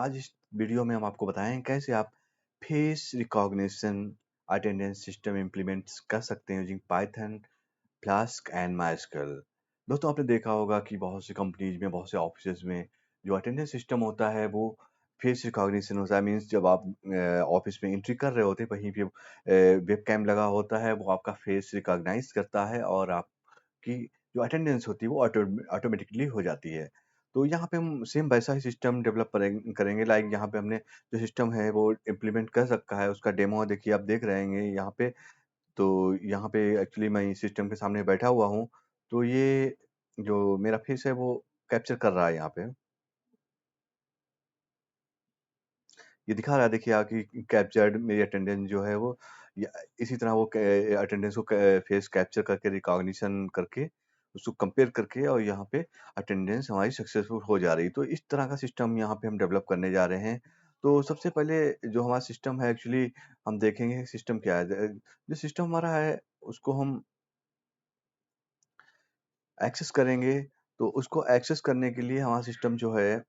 आज इस वीडियो में हम आपको बताएं कैसे आप face recognition attendance system implement कर सकते हैं using Python flask and MySQL. दोस्तों आपने देखा होगा कि बहुत सी कंपनीज में बहुत से ऑफिस में जो अटेंडेंस सिस्टम होता है वो फेस रिकॉग्निशन होता है। मीन्स जब आप ऑफिस में एंट्री कर रहे होते हैं वहीं पे वेब कैम लगा होता है, वो आपका फेस रिकॉग्नाइज करता है और आपकी जो अटेंडेंस होती है वो ऑटोमेटिकली हो जाती है। तो यहाँ पे हम सेम वैसा ही सिस्टम डेवलप करेंगे। लाइक यहाँ पे हमने जो सिस्टम है वो इम्प्लीमेंट कर रखा है, उसका डेमो देखिए आप देख रहे हैं यहाँ पे। तो यहाँ पे एक्चुअली मैं इस सिस्टम के सामने बैठा हुआ हूँ, तो ये जो मेरा फेस है वो कैप्चर कर रहा है यहाँ पे। ये दिखा रहा है देखिए कि कैप्चर्ड मेरी अटेंडेंस जो है वो इसी तरह वो अटेंडेंस को फेस कैप्चर करके रिकॉग्निशन करके उसको कंपेयर करके और यहाँ पे अटेंडेंस हमारी सक्सेसफुल हो जा रही है। तो इस तरह का सिस्टम यहाँ पे हम डेवलप करने जा रहे हैं। तो सबसे पहले जो हमारा सिस्टम है एक्चुअली हम देखेंगे सिस्टम क्या है। जो सिस्टम हमारा है उसको हम एक्सेस करेंगे। तो उसको एक्सेस करने के लिए हमारा सिस्टम जो है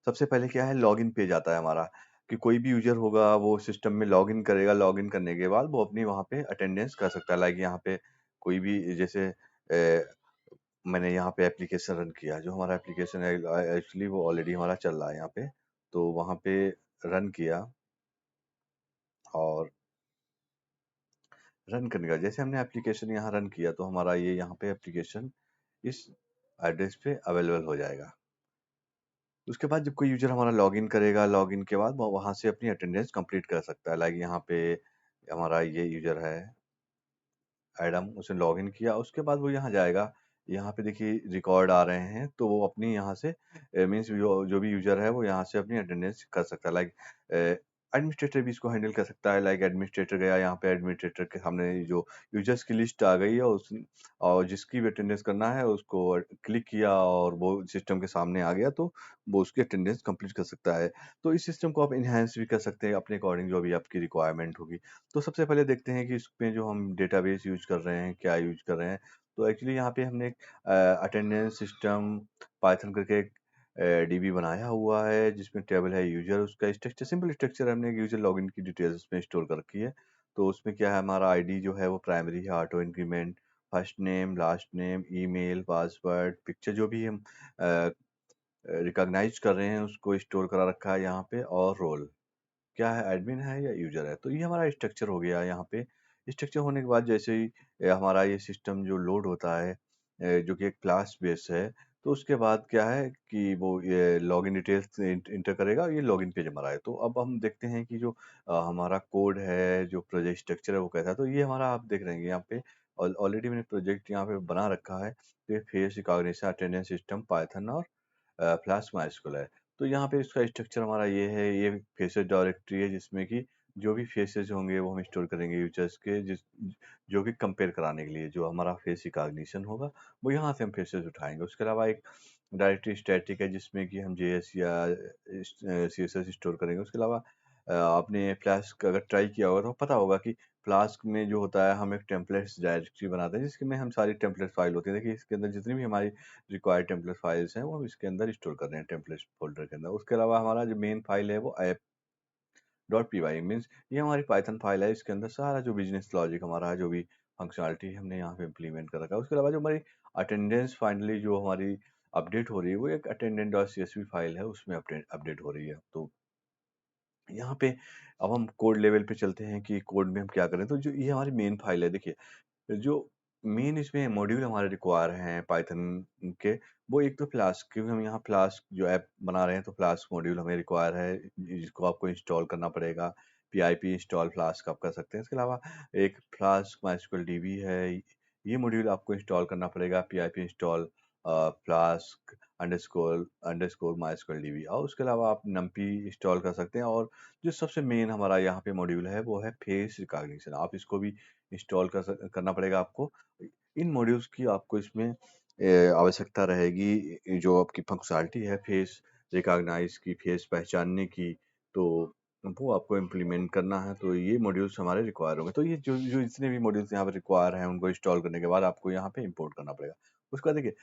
सबसे पहले क्या है, लॉगिन पेज आता है हमारा कि कोई भी यूजर होगा वो सिस्टम में लॉगिन करेगा। लॉगिन करने के बाद वो अपनी वहाँ पे अटेंडेंस कर सकता है। लाइक यहाँ पे कोई भी जैसे मैंने यहाँ पे एप्लीकेशन रन किया, जो हमारा एप्लीकेशन है एक्चुअली वो ऑलरेडी हमारा चल रहा है यहाँ पे। तो वहाँ पे रन किया और रन करने का जैसे हमने एप्लीकेशन यहाँ रन किया तो हमारा ये यहाँ पे एप्लीकेशन इस एड्रेस पे अवेलेबल हो जाएगा। उसके बाद जब कोई यूज़र हमारा लॉगिन करेगा, लॉगिन के बाद वो वहाँ से अपनी अटेंडेंस कंप्लीट कर सकता है। लाइक यहाँ पे हमारा ये यूज़र है एडम, उसने लॉगिन किया, उसके बाद वो यहाँ जाएगा। यहाँ पे देखिए रिकॉर्ड आ रहे हैं, तो वो अपनी यहाँ से मीन्स जो भी यूज़र है वो यहाँ से अपनी अटेंडेंस कर सकता है। लाइक एडमिनिस्ट्रेटर भी इसको हैंडल कर सकता है। लाइक एडमिनिस्ट्रेटर गया, यहाँ पे एडमिनिस्ट्रेटर के सामने जो यूज़र्स की लिस्ट आ गई है और जिसकी भी अटेंडेंस करना है उसको क्लिक किया और वो सिस्टम के सामने आ गया, तो वो उसकी अटेंडेंस कंप्लीट कर सकता है। तो इस सिस्टम को आप इन्हांस भी कर सकते हैं अपने अकॉर्डिंग, जो भी आपकी रिक्वायरमेंट होगी। तो सबसे पहले देखते हैं कि इसमें जो हम डेटाबेस यूज कर रहे हैं क्या यूज कर रहे हैं। तो एक्चुअली यहाँ पे हमने एक अटेंडेंस सिस्टम पाइथन करके एक डीबी बनाया हुआ है जिसमें टेबल है यूजर, उसका स्ट्रक्चर सिंपल स्ट्रक्चर हमने यूजर लॉगिन की डिटेल्स उसमें स्टोर कर रखी है। तो उसमें क्या है, हमारा आईडी जो है वो प्राइमरी है, auto increment, first name, last name, email, password, picture जो भी हम रिकॉग्नाइज कर रहे हैं उसको स्टोर करा रखा है यहाँ पे, और रोल क्या है, एडमिन है या यूजर है। तो ये हमारा स्ट्रक्चर हो गया यहाँ पे। स्ट्रक्चर होने के बाद जैसे ही हमारा ये सिस्टम जो लोड होता है जो कि एक क्लास बेस है, तो उसके बाद क्या है कि वो ये लॉगिन डिटेल्स इंटर करेगा, ये लॉगिन पेज हमारा है। तो अब हम देखते हैं कि जो हमारा कोड है, जो प्रोजेक्ट स्ट्रक्चर है वो कैसा है। तो ये हमारा आप देख रहे हैं यहाँ पे ऑलरेडी मैंने प्रोजेक्ट यहाँ पे बना रखा है। तो ये face recognition attendance system Python और फ्लास्क माइस्कल है। तो यहाँ पे इसका स्ट्रक्चर हमारा ये है, ये फेसेस डायरेक्टरी है जिसमें कि जो भी फेसेस होंगे वो हम स्टोर करेंगे यूजर्स के, जो कि कंपेयर कराने के लिए जो हमारा फेस रिकॉग्निशन होगा वो यहाँ से हम फेसेस उठाएंगे। उसके अलावा एक डायरेक्टरी स्टैटिक है जिसमें कि हम जेएस या सीएसएस स्टोर करेंगे। उसके अलावा आपने फ्लास्क अगर ट्राई किया होगा तो पता होगा कि फ्लास्क में जो होता है हम एक टेम्पलेट्स डायरेक्टरी बनाते हैं जिसमें हम सारी टेम्पलेट फाइल होती है। देखिए इसके अंदर जितनी भी हमारी रिक्वायर्ड टेम्पलेट फाइल्स हैं वो हम इसके अंदर स्टोर कर रहे हैं टेम्पलेट फोल्डर के अंदर। उसके अलावा हमारा जो मेन फाइल है वो app dot P Y means ये हमारी पाइथन फाइल है। इसके अंदर सारा जो बिजनेस लॉजिक हमारा है, जो भी फंक्शनलिटी हमने यहाँ पे इम्प्लीमेंट कर रखा है। उसके अलावा जो हमारी अटेंडेंस फाइनली जो हमारी अपडेट हो रही है वो एक attendant dot C S V file है, उसमें अपडेट हो रही है। तो यहाँ पे अब हम कोड लेवल पे चलते हैं कि कोड में हम क्या करें। तो जो ये हमारी मेन फाइल है, देखिए जो मेन इसमें मॉड्यूल हमारे रिक्वायर हैं पाइथन के, वो एक तो फ्लास्क, क्योंकि हम यहाँ फ्लास्क जो ऐप बना रहे हैं तो फ्लास्क मॉड्यूल हमें रिक्वायर है जिसको आपको इंस्टॉल करना पड़ेगा। पीआईपी इंस्टॉल फ्लास्क आप कर सकते हैं। इसके अलावा एक फ्लास्क माइस्क्यूएल डीबी है, ये मॉड्यूल आपको इंस्टॉल करना पड़ेगा। PIP install flask underscore underscore MySQL dB, और उसके अलावा आप नमपी इंस्टॉल कर सकते हैं। और जो सबसे मेन हमारा यहाँ पे मॉड्यूल है वो है फेस रिकॉग्निशन, आप इसको भी इंस्टॉल करना पड़ेगा आपको। इन मॉड्यूल्स की आपको इसमें आवश्यकता रहेगी, जो आपकी फंक्शनलिटी है फेस रिकॉग्नाइज की, फेस पहचानने की, तो वो आपको इम्प्लीमेंट करना है। तो ये मॉड्यूल्स हमारे रिक्वायर होंगे। तो ये जो जो जितने भी मॉड्यूल्स यहाँ पे रिक्वायर हैं उनको इंस्टॉल करने के बाद आपको यहाँ पे इंपोर्ट करना पड़ेगा। उसके बाद देखिए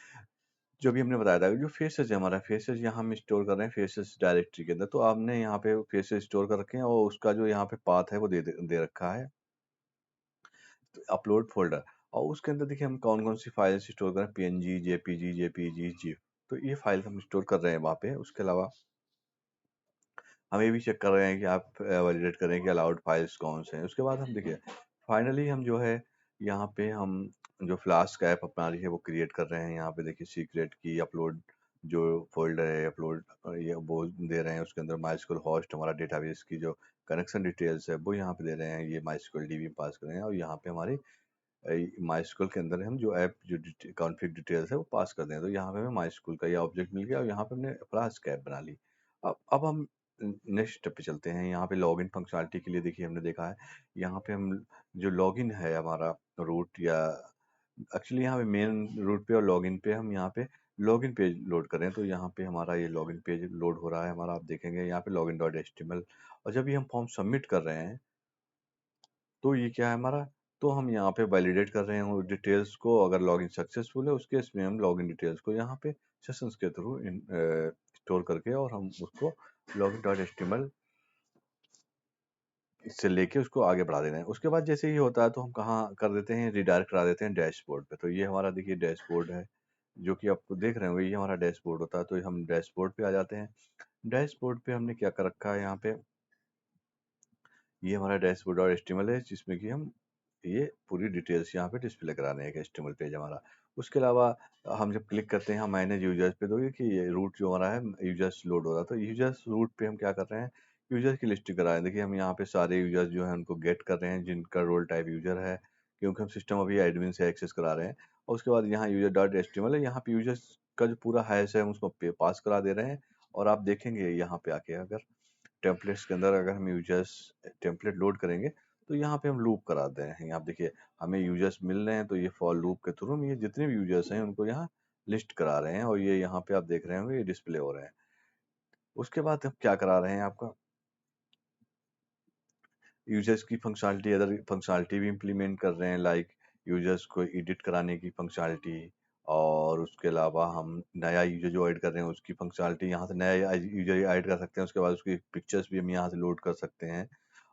जो भी हमने बताया था, जो फेसेस है हमारा, फेसेस यहाँ हम स्टोर कर रहे हैं फेसेस डायरेक्टरी के अंदर। तो आपने यहाँ पे फेसेस स्टोर कर रखे हैं और उसका जो यहाँ पे पाथ है वो दे रखा है अपलोड फोल्डर। और उसके अंदर देखिए हम कौन कौन सी फाइल्स स्टोर कर रहे हैं, पीएनजी, जेपीजी, जिप। तो ये फाइल हम स्टोर कर रहे हैं वहाँ पे। उसके अलावा हम ये भी चेक कर रहे हैं कि आप वैलिडेट करें कि अलाउड फाइल्स कौन से हैं। उसके बाद हम देखिए फाइनली हम जो है यहाँ पे हम जो फ्लास्क ऐप अपना रही है वो क्रिएट कर रहे हैं। यहाँ पे देखिए सीक्रेट की अपलोड जो फोल्डर है अपलोड ये वो दे रहे हैं। उसके अंदर माइस्क्ल होस्ट हमारा डेटाबेस की जो कनेक्शन डिटेल्स है वो यहाँ पे दे रहे हैं। ये माइस्क्ल डीबी पास कर रहे हैं और यहाँ पे हमारी माइस्क्ल के अंदर हम जो ऐप जो कॉन्फ़िग डिटेल्स है वो पास कर दें। तो यहाँ पे हमें माइस्क्ल का ये ऑब्जेक्ट मिल गया और यहाँ पे हमने फ्लास्क ऐप बना ली। अब हम नेक्स्ट स्टेप पे चलते हैं। यहाँ पे लॉगिन फंक्शनलिटी के लिए देखिए हमने देखा है यहाँ पे हम जो लॉगिन है हमारा रूट या एक्चुअली यहाँ पे मेन रूट पे और लॉगिन पे हम यहाँ पे लॉगिन पेज लोड करें। तो यहाँ पे हमारा ये लॉगिन पेज लोड हो रहा है हमारा। आप देखेंगे यहाँ पे लॉगिन डॉट एचटीएमएल। और जब ये हम फॉर्म सबमिट कर रहे हैं तो ये क्या है हमारा, तो हम यहाँ पे वैलिडेट कर रहे हैं डिटेल्स को। अगर लॉगिन सक्सेसफुल है उस केस में हम लॉगिन डिटेल्स को यहाँ पे सेशंस के थ्रू स्टोर करके और हम उसको लॉगिन डॉट एचटीएमएल से लेके उसको आगे बढ़ा देना है। उसके बाद जैसे ही होता है तो हम कहाँ कर देते हैं, रिडायरेक्ट करा देते हैं डैशबोर्ड पे। तो ये हमारा देखिए डैशबोर्ड है जो कि आपको देख रहे होंगे, ये हमारा डैशबोर्ड होता है। तो हम डैशबोर्ड पे आ जाते हैं। डैशबोर्ड पे हमने क्या कर रखा है यहाँ पे, ये हमारा डैशबोर्ड और एचटीएमएल है जिसमें कि हम ये पूरी डिटेल्स यहाँ पे डिस्प्ले करा रहे हैं। एक एचटीएमएल पेज हमारा। उसके अलावा हम जब क्लिक करते हैं हम मैनेज यूजर्स पे, तो ये कि ये रूट जो हमारा है यूजर्स लोड हो रहा है। तो यूजर्स रूट पे हम क्या कर रहे हैं, यूजर की लिस्ट करा रहे हैं। देखिए हम यहाँ पे सारे यूजर्स जो है उनको गेट कर रहे हैं जिनका रोल टाइप यूजर है, क्योंकि हम सिस्टम अभी एडमिन से एक्सेस करा रहे हैं। और उसके बाद यहाँ यूजर डॉट एचटीएमएल है, यहाँ पे यूजर्स का जो पूरा हैश है हम उसको पास करा दे रहे हैं। और आप देखेंगे यहाँ पे आके अगर टेम्पलेट्स के अंदर अगर हम यूजर्स टेम्पलेट लोड करेंगे तो यहाँ पे हम लूप करा दे रहे हैं। आप देखिए हमें यूजर्स मिल रहे हैं तो ये फॉर लूप के थ्रू हम ये जितने भी यूजर्स हैं उनको यहाँ लिस्ट करा रहे हैं और ये यहाँ पे आप देख रहे होंगे ये डिस्प्ले हो रहे हैं। उसके बाद हम क्या करा रहे हैं, आपका यूजर्स की फंक्शनलिटी अदर फंक्शनलिटी भी इम्प्लीमेंट कर रहे हैं, लाइक यूजर्स को एडिट कराने की फंक्शनलिटी। और उसके अलावा हम नया यूजर जो ऐड कर रहे हैं उसकी फंक्शनलिटी, यहाँ से नया यूजर ऐड कर सकते हैं। उसके बाद उसकी पिक्चर्स भी हम यहाँ से लोड कर सकते हैं।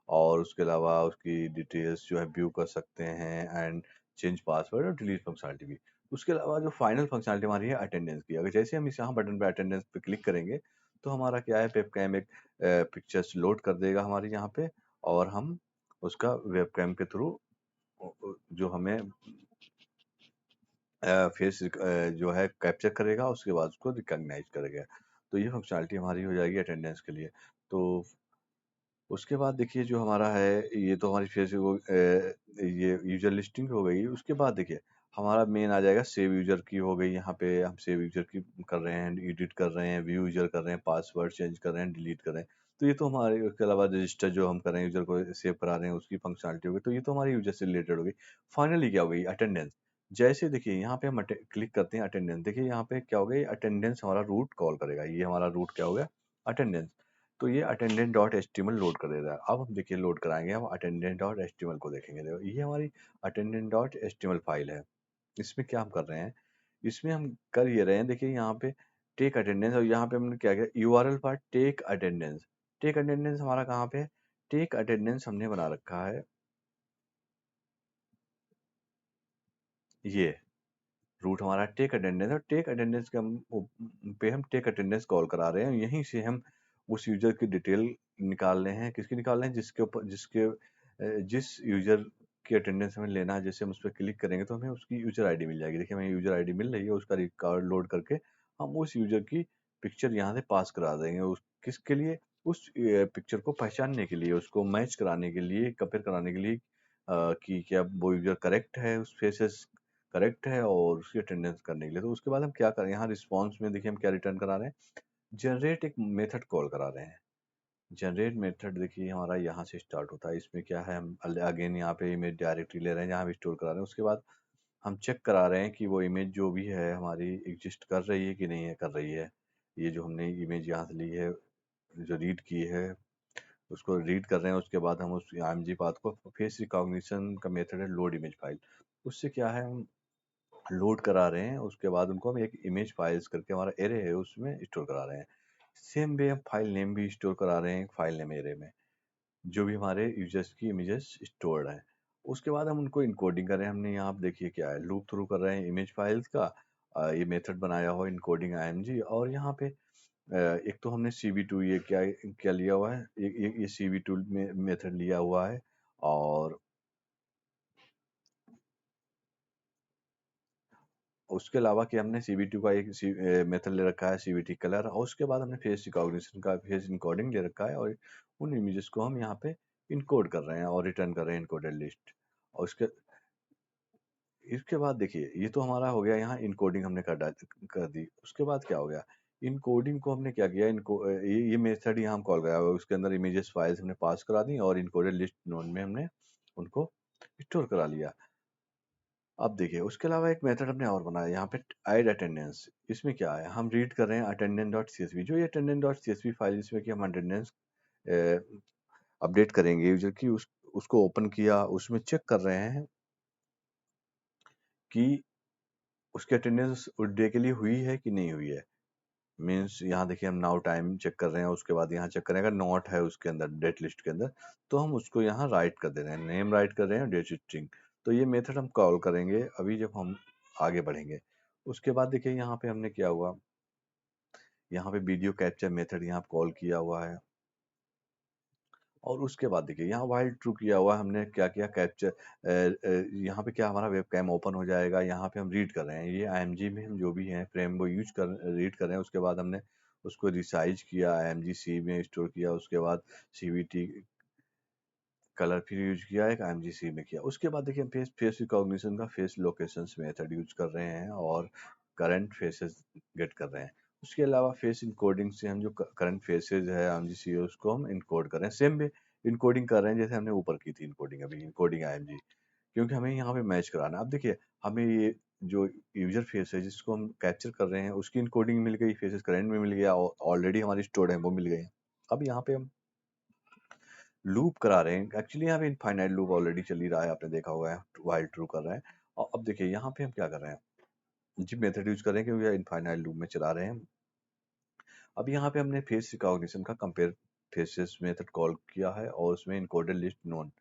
और उसके अलावा उसकी डिटेल्स जो है व्यू कर सकते हैं एंड चेंज पासवर्ड और डिलीट फंक्शनलिटी भी। उसके अलावा जो फाइनल फंक्शनलिटी हमारी है अटेंडेंस की, अगर जैसे हम इस यहाँ बटन पे अटेंडेंस पे क्लिक करेंगे तो हमारा क्या है वेबकैम एक पिक्चर्स लोड कर देगा हमारी यहाँ पे। और हम उसका वेबकैम के थ्रू जो हमें फेस जो है कैप्चर करेगा उसके बाद उसको रिकॉग्नाइज करेगा। तो ये फंक्शनलिटी हमारी हो जाएगी अटेंडेंस के लिए। तो उसके बाद देखिए जो हमारा है ये तो हमारी फेस वो ये यूजर लिस्टिंग हो गई। उसके बाद देखिए हमारा मेन आ जाएगा सेव यूजर की हो गई। यहाँ पे हम सेव यूजर की कर रहे हैं, एडिट कर रहे हैं, व्यू यूजर कर रहे हैं, पासवर्ड चेंज कर रहे हैं, डिलीट कर रहे हैं। तो ये तो हमारे, उसके अलावा रजिस्टर जो हम कर रहे हैं यूजर को सेव करा रहे हैं उसकी फंक्शनलिटी हो गई। तो ये तो हमारी यूजर से रिलेटेड हो गई। फाइनली क्या हो गई, अटेंडेंस। जैसे देखिए यहाँ पे हम क्लिक करते हैं अटेंडेंस, देखिए यहाँ पे क्या हो गया, अटेंडेंस हमारा रूट कॉल करेगा। ये हमारा रूट क्या हो गया, अटेंडेंस। तो ये अटेंडेंट डॉट एचटीएमएल लोड कर देता है। अब हम देखिए लोड कराएंगे, हम अटेंडेंट डॉट एचटीएमएल को देखेंगे। देखो ये हमारी अटेंडेंट डॉट एचटीएमएल फाइल है। इसमें क्या हम कर रहे हैं, इसमें हम कर ये रहे हैं, देखिए यहाँ पे टेक अटेंडेंस और यहाँ पे हमने क्या किया, URL part take attendance. Take attendance हमारा कहाँ पे है, टेक अटेंडेंस हमने बना रखा है ये रूट हमारा टेक अटेंडेंस है। टेक अटेंडेंस के हम टेक अटेंडेंस कॉल करा रहे हैं। यहीं से हम उस यूजर की डिटेल निकाल रहे हैं। किसकी निकाल रहे हैं, जिसके ऊपर जिस यूजर की अटेंडेंस हमें लेना है। जैसे हम उस पर क्लिक करेंगे तो हमें उसकी यूजर आईडी मिल जाएगी। देखिए हमें यूजर आईडी मिल रही है, उसका रिकॉर्ड लोड करके हम उस यूजर की पिक्चर यहाँ से पास करा देंगे। उस किसके लिए, उस पिक्चर को पहचानने के लिए, उसको मैच कराने के लिए, कंपेयर कराने के लिए कि क्या वो यूजर करेक्ट है, उस फेसेस करेक्ट है और उसकी अटेंडेंस करने के लिए। तो उसके बाद हम क्या करें, यहाँ रिस्पॉन्स में देखिए हम क्या रिटर्न करा रहे हैं, जनरेट एक मेथड कॉल करा रहे हैं। जनरेट मेथड देखिए हमारा यहाँ से स्टार्ट होता है। इसमें क्या है, हम अगेन यहाँ पे इमेज डायरेक्टरी ले रहे हैं जहाँ हम स्टोर करा रहे हैं। उसके बाद हम चेक करा रहे हैं कि वो इमेज जो भी है हमारी एग्जिस्ट कर रही है कि नहीं है कर रही है। ये जो हमने इमेज यहाँ से ली है, जो रीड की है, उसको रीड कर रहे हैं। उसके बाद हम उस IMG पाथ को, फेस रिकॉग्निशन का मेथड है लोड इमेज फाइल, उससे क्या है हम लोड करा रहे हैं, उसके बाद उनको हम एक इमेज फाइल्स करके हमारा एरे है उसमें स्टोर करा रहे हैं। सेम वे हम फाइल नेम भी स्टोर करा रहे हैं फाइल नेम एरे में, जो भी हमारे यूजर्स की इमेजेस स्टोर्ड हैं। उसके बाद हम उनको इनकोडिंग कर रहे हैं। हमने यहाँ पे देखिए क्या है, लूप थ्रू कर रहे हैं इमेज फाइल्स का। ये मेथड बनाया हुआ इनकोडिंग img, और यहाँ पे एक तो हमने cv2 ये क्या क्या लिया हुआ है, ये cv2 में मेथड लिया हुआ है। और उसके अलावा कि हमने cv2 का एक मेथड ले रखा है cvt कलर, और उसके बाद हमने फेस रिकॉग्निशन का फेस इनकोडिंग ले रखा है, और उन इमेजेस को हम यहाँ पे इनकोड कर रहे हैं और रिटर्न कर रहे हैं इनकोडेड लिस्ट। और उसके इसके बाद देखिए, ये तो हमारा हो गया, यहाँ इनकोडिंग हमने कर दी। उसके बाद क्या हो गया, इनकोडिंग को हमने क्या किया, इनको ये मेथड यहाँ हम कॉल कराया हुआ है, उसके अंदर इमेजेस फाइल्स हमने पास करा दी और इनकोडेड लिस्ट नोड में हमने उनको स्टोर करा लिया। अब देखिए, उसके अलावा एक मेथड हमने और बनाया यहाँ पे, ऐड अटेंडेंस। इसमें क्या है, हम रीड कर रहे हैं अटेंडेंस डॉट सी, जो ये अटेंडेंस डॉट सी फाइल, इसमें कि हम अटेंडेंस अपडेट करेंगे यूजर की, उसको ओपन किया, उसमें चेक कर रहे हैं कि उसकी अटेंडेंस उस डे के लिए हुई है कि नहीं हुई है। मीन्स यहाँ देखिए, हम नाउ टाइम चेक कर रहे हैं, उसके बाद यहाँ चेक करें, अगर नॉट है उसके अंदर डेट लिस्ट के अंदर, तो हम उसको यहाँ राइट कर दे रहे हैं, नेम राइट कर रहे हैं, डेट स्ट्रिंग। तो ये मेथड हम कॉल करेंगे अभी जब हम आगे बढ़ेंगे। उसके बाद देखिए, यहाँ पे हमने किया हुआ, यहाँ पे वीडियो कैप्चर मेथड यहाँ कॉल किया हुआ है। और उसके बाद देखिए, यहाँ वाइल ट्रू किया हुआ है, हमने क्या किया, कैप्चर यहाँ पे क्या, हमारा वेब कैम ओपन हो जाएगा, यहाँ पे हम रीड कर रहे हैं, ये img में हम जो भी है फ्रेम वो रीड कर रहे हैं। उसके बाद हमने उसको रिसाइज किया, img c में स्टोर किया, उसके बाद cvt कलर फिर यूज किया, एक img c में किया। उसके बाद देखिए, हम फेस रिकॉग्निशन का फेस लोकेशंस मेथड यूज कर रहे हैं और करंट फेसेस गेट कर रहे हैं। उसके अलावा फेस इनकोडिंग से हम जो करंट फेसेस है img c उसको हम इनकोड कर रहे हैं, सेम वे इनकोडिंग कर रहे हैं जैसे हमने ऊपर की थी इनकोडिंग, अभी इनकोडिंग img, क्योंकि हमें यहाँ पे मैच कराना है। अब देखिए, हमें ये जो यूजर फेस है जिसको हम कैप्चर कर रहे हैं, उसकी इनकोडिंग मिल गई, फेसेस करंट में मिल गया, ऑलरेडी हमारी स्टोर्ड है वो मिल गई। अब यहाँ पे हम लूप करा रहे हैं, एक्चुअली यहाँ पे इनफाइनाइट लूप ऑलरेडी चल ही रहा है, आपने देखा होगा, वाइल ट्रू कर रहे हैं। और अब देखिए, यहाँ पे हम क्या कर रहे हैं, जी मेथड यूज कर रहे हैं, क्योंकि इनफाइनाइट लूप में चला रहे हैं। अब यहाँ पे हमने फेस रिकॉग्निशन का कंपेयर फेसेस मेथड कॉल किया है, और उसमें इनकोडेड लिस्ट नोन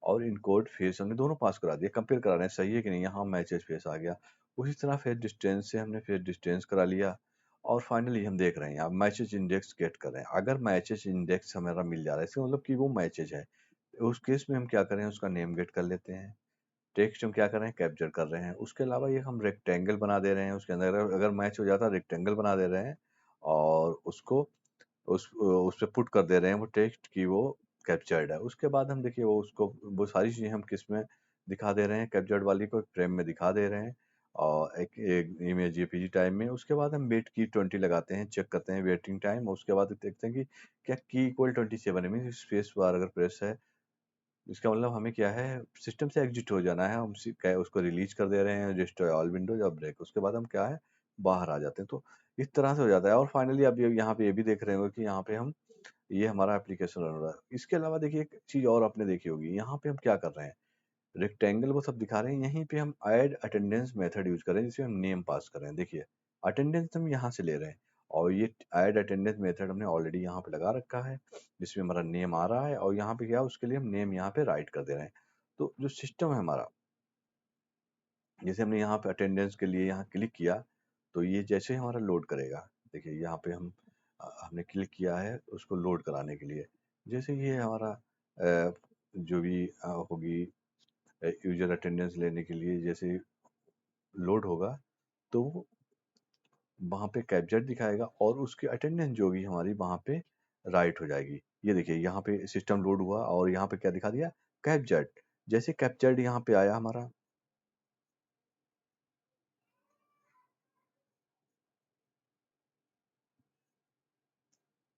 और इनकोड फेस हमने दोनों पास करा दिया, कंपेयर करा रहे हैं सही है कि नहीं, यहाँ मैचेस फेस आ गया। उसी तरह फेस डिस्टेंस से हमने फेस डिस्टेंस करा लिया, और फाइनली हम देख रहे हैं यहाँ मैचेस इंडेक्स गेट कर रहे हैं। अगर मैचेस इंडेक्स हमारा मिल जा रहा है, इसका मतलब कि वो मैचेज है, उस केस में हम क्या करें, उसका नेम गेट कर लेते हैं। टेक्स्ट हम क्या कर रहे हैं, कैप्चर कर रहे हैं। उसके अलावा ये हम रेक्टेंगल बना दे रहे हैं, उसके अंदर अगर मैच हो जाता है रेक्टेंगल बना दे रहे हैं, और उसको उस पे पुट कर दे रहे हैं वो टेक्स्ट की वो कैप्चर्ड है। उसके बाद हम देखिए, वो उसको वो सारी चीज़ें हम किस में दिखा दे रहे हैं, कैप्चर्ड वाली को फ्रेम में दिखा दे रहे हैं, और एक इमेज जेपीजी टाइम में। उसके बाद हम वेट की 20 लगाते हैं, चेक करते हैं वेटिंग टाइम, उसके बाद देखते हैं कि क्या की इक्वल 27 है, मीन स्पेस बार अगर प्रेस है, इसका मतलब हमें क्या है, सिस्टम से एग्जिट हो जाना है, हम उसको रिलीज कर दे रहे हैं, डिस्ट्रॉय ऑल विंडोज और ब्रेक। उसके बाद हम क्या है, बाहर आ जाते हैं। तो इस तरह से हो जाता है। और फाइनली अब यहाँ पे ये भी देख रहे होंगे कि यहाँ पे हम, ये हमारा एप्लीकेशन रन हो रहा है। इसके अलावा देखिए, एक चीज और आपने देखी होगी, यहाँ पे हम क्या कर रहे हैं, रेक्टेंगल वो सब दिखा रहे हैं, यहीं पे हम ऐड अटेंडेंस मेथड यूज कर रहे हैं, जिसमें हम नेम पास कर रहे हैं। देखिए, अटेंडेंस हम यहाँ से ले रहे हैं, और ये ऐड अटेंडेंस मेथड हमने ऑलरेडी यहाँ पे लगा रखा है, जिसमें हमारा नेम आ रहा है, और यहाँ पे क्या, उसके लिए हम नेम यहाँ पे राइट कर दे रहे हैं। तो जो सिस्टम है हमारा, जैसे हमने यहाँ पे अटेंडेंस के लिए यहाँ क्लिक किया, तो ये जैसे ही हमारा लोड करेगा, देखिए यहाँ पे हम हमने क्लिक किया है उसको लोड कराने के लिए। जैसे ये हमारा जो भी होगी यूजर अटेंडेंस लेने के लिए, जैसे लोड होगा, तो वहाँ पे कैप्चर दिखाएगा, और उसकी अटेंडेंस जो भी हमारी वहाँ पे राइट हो जाएगी। ये देखिए, यहाँ पे सिस्टम लोड हुआ, और यहाँ पे क्या दिखा दिया, कैप्चर्ड। जैसे कैप्चर्ड यहाँ पे आया हमारा,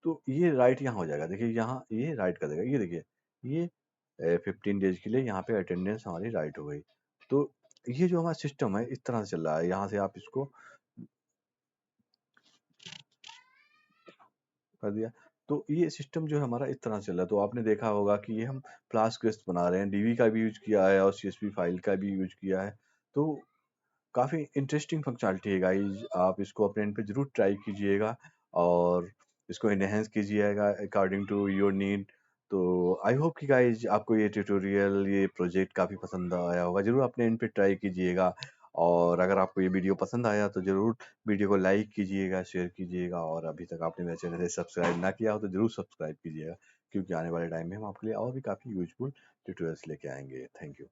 तो ये राइट यहाँ हो जाएगा। देखिए, यहाँ ये राइट कर देगा, ये देखिए, ये 15 डेज के लिए यहाँ पे अटेंडेंस हमारी राइट हो गई। तो ये जो हमारा सिस्टम है इस तरह से चल रहा है, यहाँ से आप इसको कर दिया। तो ये सिस्टम जो है हमारा इस तरह से चल रहा है। तो आपने देखा होगा कि ये हम फ्लास्क बना रहे हैं, डीवी का भी यूज किया है और सीएसवी फाइल का भी यूज किया है। तो काफ़ी इंटरेस्टिंग फंक्शनैलिटी है गाइस, आप इसको अपने एंड पे ज़रूर ट्राई कीजिएगा और इसको एनहांस कीजिएगा अकॉर्डिंग टू योर नीड। तो आई होप कि गाइस आपको ये ट्यूटोरियल, ये प्रोजेक्ट काफ़ी पसंद आया होगा। ज़रूर अपने एंड पे ट्राई कीजिएगा और अगर आपको ये वीडियो पसंद आया तो ज़रूर वीडियो को लाइक कीजिएगा, शेयर कीजिएगा और अभी तक आपने मेरे चैनल से सब्सक्राइब ना किया हो तो ज़रूर सब्सक्राइब कीजिएगा, क्योंकि आने वाले टाइम में हम आपके लिए और भी काफ़ी यूज़फुल ट्यूटोरियल्स लेके आएँगे। Thank you.